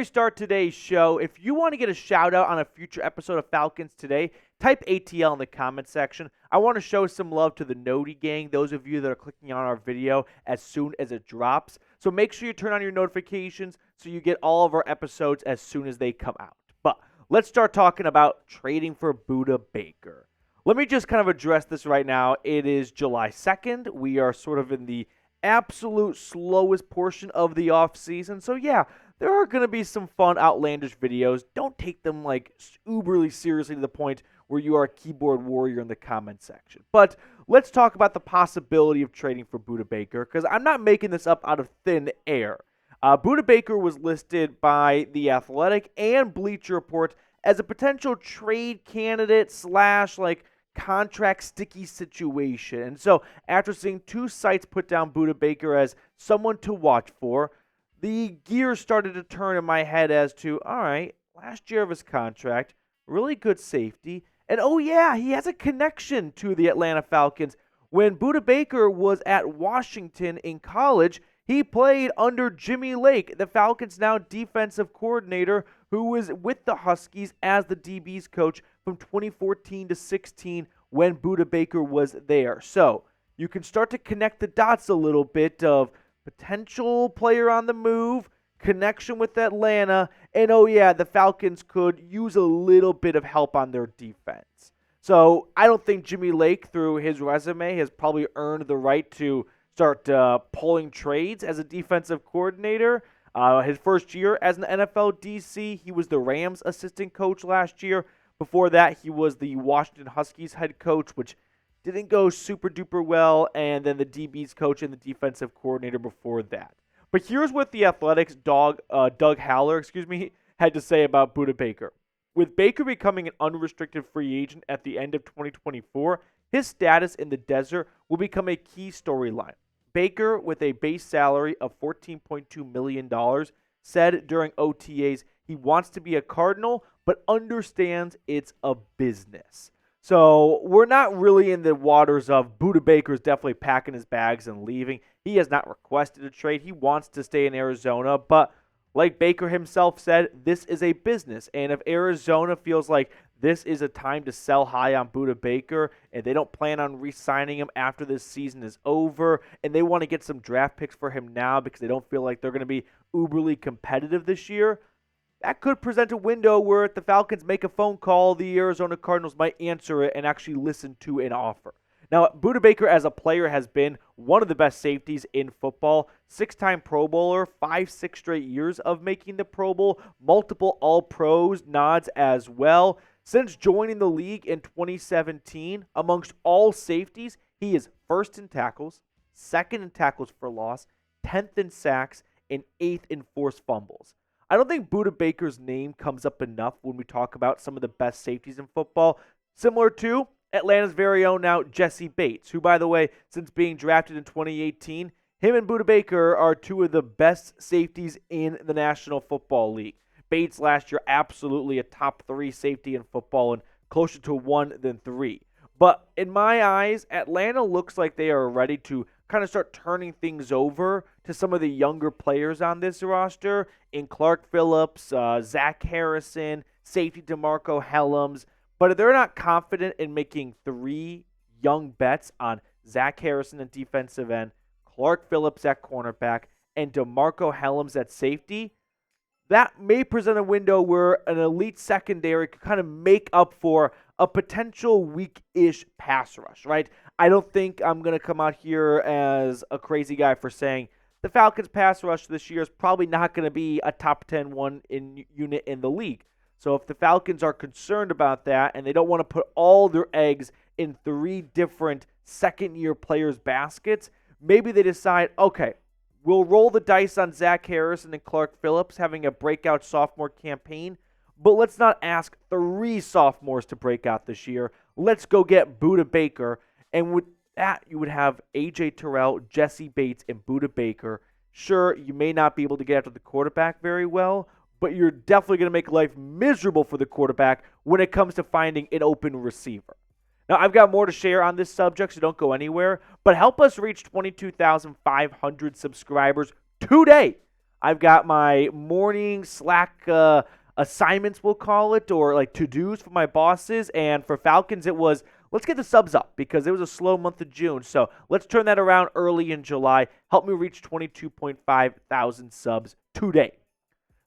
we start today's show, if you want to get a shout out on a future episode of Falcons Today, type ATL in the comment section. I want to show some love to the Noti gang, those of you that are clicking on our video as soon as it drops. So make sure you turn on your notifications so you get all of our episodes as soon as they come out. But let's start talking about trading for Budda Baker. Let me just kind of address this right now. It is July 2nd. We are sort of in the absolute slowest portion of the offseason. So yeah, there are going to be some fun, outlandish videos. Don't take them like uberly seriously to the point where you are a keyboard warrior in the comment section. But let's talk about the possibility of trading for Budda Baker, because I'm not making this up out of thin air. Budda Baker was listed by The Athletic and Bleacher Report as a potential trade candidate / like contract sticky situation. And so after seeing two sites put down Budda Baker as someone to watch for, the gears started to turn in my head as to, all right, last year of his contract, really good safety, and oh yeah, he has a connection to the Atlanta Falcons. When Budda Baker was at Washington in college, he played under Jimmy Lake, the Falcons' now defensive coordinator, who was with the Huskies as the DB's coach from 2014 to 16 when Budda Baker was there. So you can start to connect the dots a little bit of potential player on the move, connection with Atlanta, and oh yeah, the Falcons could use a little bit of help on their defense. So I don't think Jimmy Lake, through his resume, has probably earned the right to start pulling trades as a defensive coordinator. His first year as an NFL DC, he was the Rams assistant coach last year. Before that, he was the Washington Huskies head coach, which didn't go super duper well, and then the DB's coach and the defensive coordinator before that. But here's what the Athletics' Doug Haller, had to say about Budda Baker. With Baker becoming an unrestricted free agent at the end of 2024, his status in the desert will become a key storyline. Baker, with a base salary of $14.2 million, said during OTAs he wants to be a Cardinal, but understands it's a business. So we're not really in the waters of Budda Baker's definitely packing his bags and leaving. He has not requested a trade. He wants to stay in Arizona, but like Baker himself said, this is a business. And if Arizona feels like this is a time to sell high on Budda Baker, and they don't plan on re-signing him after this season is over, and they want to get some draft picks for him now because they don't feel like they're going to be uberly competitive this year, that could present a window where if the Falcons make a phone call, the Arizona Cardinals might answer it and actually listen to an offer. Now, Budda Baker as a player has been one of the best safeties in football, 6-time Pro Bowler, 5-6 straight years of making the Pro Bowl, multiple All-Pros nods as well. Since joining the league in 2017, amongst all safeties, he is first in tackles, second in tackles for loss, 10th in sacks, and 8th in forced fumbles. I don't think Budda Baker's name comes up enough when we talk about some of the best safeties in football, similar to Atlanta's very own now Jesse Bates, who, by the way, since being drafted in 2018, him and Budda Baker are two of the best safeties in the National Football League. Bates last year, absolutely a top 3 safety in football and closer to 1 than 3. But in my eyes, Atlanta looks like they are ready to kind of start turning things over to some of the younger players on this roster in Clark Phillips, Zach Harrison, safety DeMarco Hellams. But if they're not confident in making 3 young bets on Zach Harrison at defensive end, Clark Phillips at cornerback, and DeMarco Hellams at safety, that may present a window where an elite secondary could kind of make up for a potential weak-ish pass rush, right? I don't think I'm going to come out here as a crazy guy for saying the Falcons pass rush this year is probably not going to be a top 10 unit in the league. So if the Falcons are concerned about that and they don't want to put all their eggs in 3 different second-year players' baskets, maybe they decide, okay, we'll roll the dice on Zach Harrison and Clark Phillips having a breakout sophomore campaign, but let's not ask 3 sophomores to break out this year. Let's go get Budda Baker, and with that, you would have A.J. Terrell, Jesse Bates, and Budda Baker. Sure, you may not be able to get after the quarterback very well, but you're definitely going to make life miserable for the quarterback when it comes to finding an open receiver. Now, I've got more to share on this subject, so don't go anywhere, but help us reach 22,500 subscribers today I've got my morning Slack assignments, we'll call it, or like to-dos for my bosses. And for Falcons, it was, let's get the subs up because it was a slow month of June. So let's turn that around early in July. Help me reach 22.5 thousand subs today.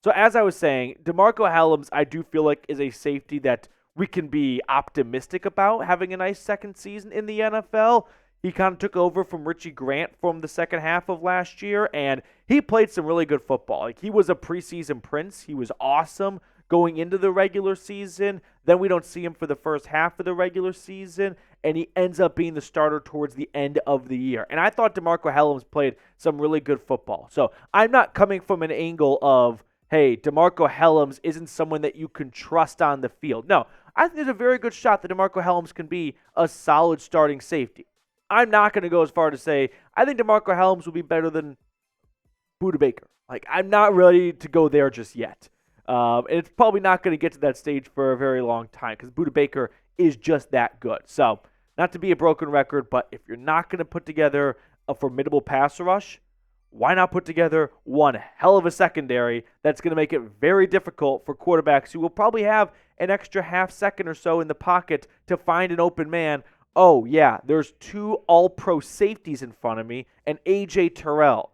So as I was saying, DeMarco Hellams, I do feel like is a safety that we can be optimistic about having a nice second season in the NFL. He kind of took over from Richie Grant from the second half of last year, and he played some really good football. Like, he was a preseason prince. He was awesome going into the regular season. Then we don't see him for the first half of the regular season, and he ends up being the starter towards the end of the year. And I thought DeMarco Hellams played some really good football. So I'm not coming from an angle of, hey, DeMarco Hellams isn't someone that you can trust on the field. No, I think there's a very good shot that DeMarco Hellams can be a solid starting safety. I'm not going to go as far to say I think DeMarco Hellams will be better than Budda Baker. Like, I'm not ready to go there just yet. And it's probably not going to get to that stage for a very long time because Budda Baker is just that good. So, not to be a broken record, but if you're not going to put together a formidable pass rush, why not put together one hell of a secondary that's going to make it very difficult for quarterbacks who will probably have an extra half second or so in the pocket to find an open man. Oh, yeah, there's two all-pro safeties in front of me and A.J. Terrell.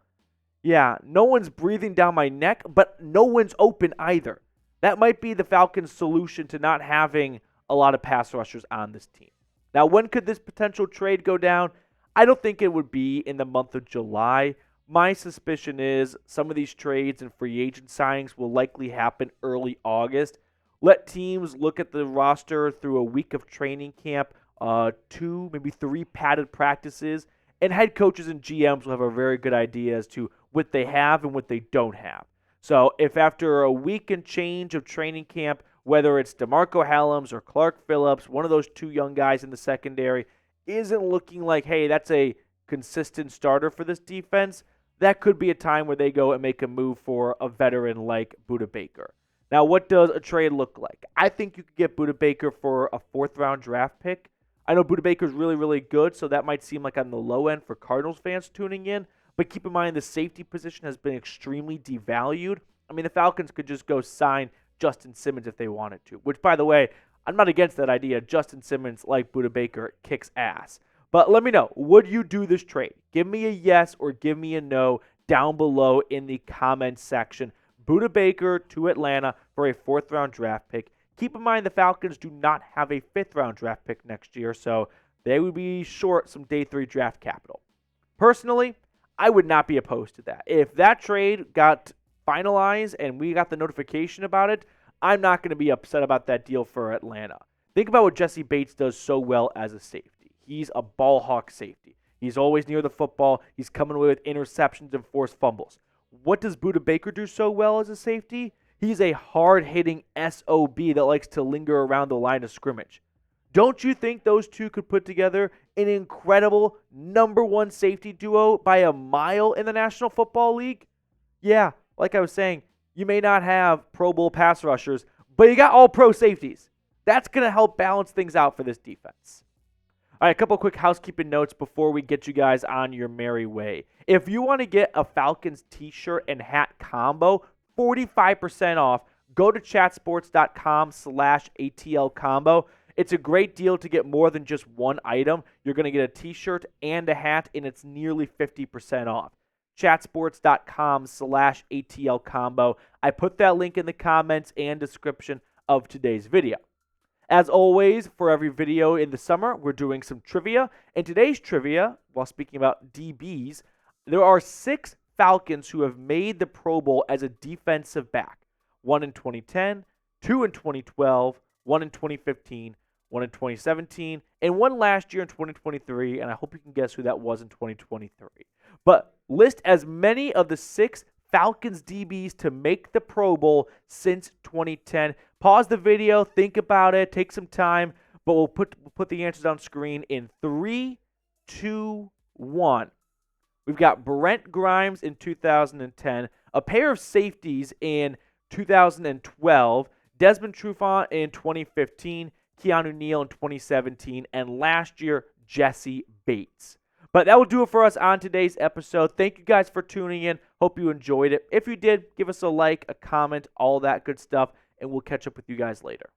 Yeah, no one's breathing down my neck, but no one's open either. That might be the Falcons' solution to not having a lot of pass rushers on this team. Now, when could this potential trade go down? I don't think it would be in the month of July. My suspicion is some of these trades and free agent signings will likely happen early August. Let teams look at the roster through a week of training camp, 2, maybe 3 padded practices, and head coaches and GMs will have a very good idea as to what they have and what they don't have. So if after a week and change of training camp, whether it's DeMarco Hellams or Clark Phillips, one of those 2 young guys in the secondary, isn't looking like, hey, that's a consistent starter for this defense, that could be a time where they go and make a move for a veteran like Budda Baker. Now, what does a trade look like? I think you could get Budda Baker for a 4th-round draft pick. I know Budda Baker's really, really good, so that might seem like on the low end for Cardinals fans tuning in. But keep in mind the safety position has been extremely devalued. I mean, the Falcons could just go sign Justin Simmons if they wanted to, which, by the way, I'm not against that idea. Justin Simmons, like Budda Baker, kicks ass. But let me know, would you do this trade? Give me a yes or give me a no down below in the comments section. Budda Baker to Atlanta for a 4th-round draft pick. Keep in mind the Falcons do not have a 5th-round draft pick next year, so they would be short some day 3 draft capital. Personally, I would not be opposed to that. If that trade got finalized and we got the notification about it, I'm not going to be upset about that deal for Atlanta. Think about what Jesse Bates does so well as a safety. He's a ball hawk safety. He's always near the football. He's coming away with interceptions and forced fumbles. What does Budda Baker do so well as a safety? He's a hard-hitting SOB that likes to linger around the line of scrimmage. Don't you think those two could put together an incredible number 1 safety duo by a mile in the National Football League? Yeah, like I was saying, you may not have Pro Bowl pass rushers, but you got all pro safeties. That's going to help balance things out for this defense. All right, a couple quick housekeeping notes before we get you guys on your merry way. If you want to get a Falcons t-shirt and hat combo, 45% off, go to chatsports.com/ATL combo. It's a great deal to get more than just one item. You're going to get a t-shirt and a hat, and it's nearly 50% off. Chatsports.com/ATL combo. I put that link in the comments and description of today's video. As always, for every video in the summer, we're doing some trivia. And today's trivia, while speaking about DBs, there are 6 Falcons who have made the Pro Bowl as a defensive back. 1 in 2010, 2 in 2012, 1 in 2015, 1 in 2017, and 1 last year in 2023, and I hope you can guess who that was in 2023. But list as many of the 6 Falcons DBs to make the Pro Bowl since 2010. Pause the video, think about it, take some time, but we'll put the answers on screen in 3, 2, 1. We've got Brent Grimes in 2010, a pair of safeties in 2012, Desmond Trufant in 2015, Keanu Neal in 2017, and last year, Jesse Bates. But that will do it for us on today's episode. Thank you guys for tuning in. Hope you enjoyed it. If you did, give us a like, a comment, all that good stuff, and we'll catch up with you guys later.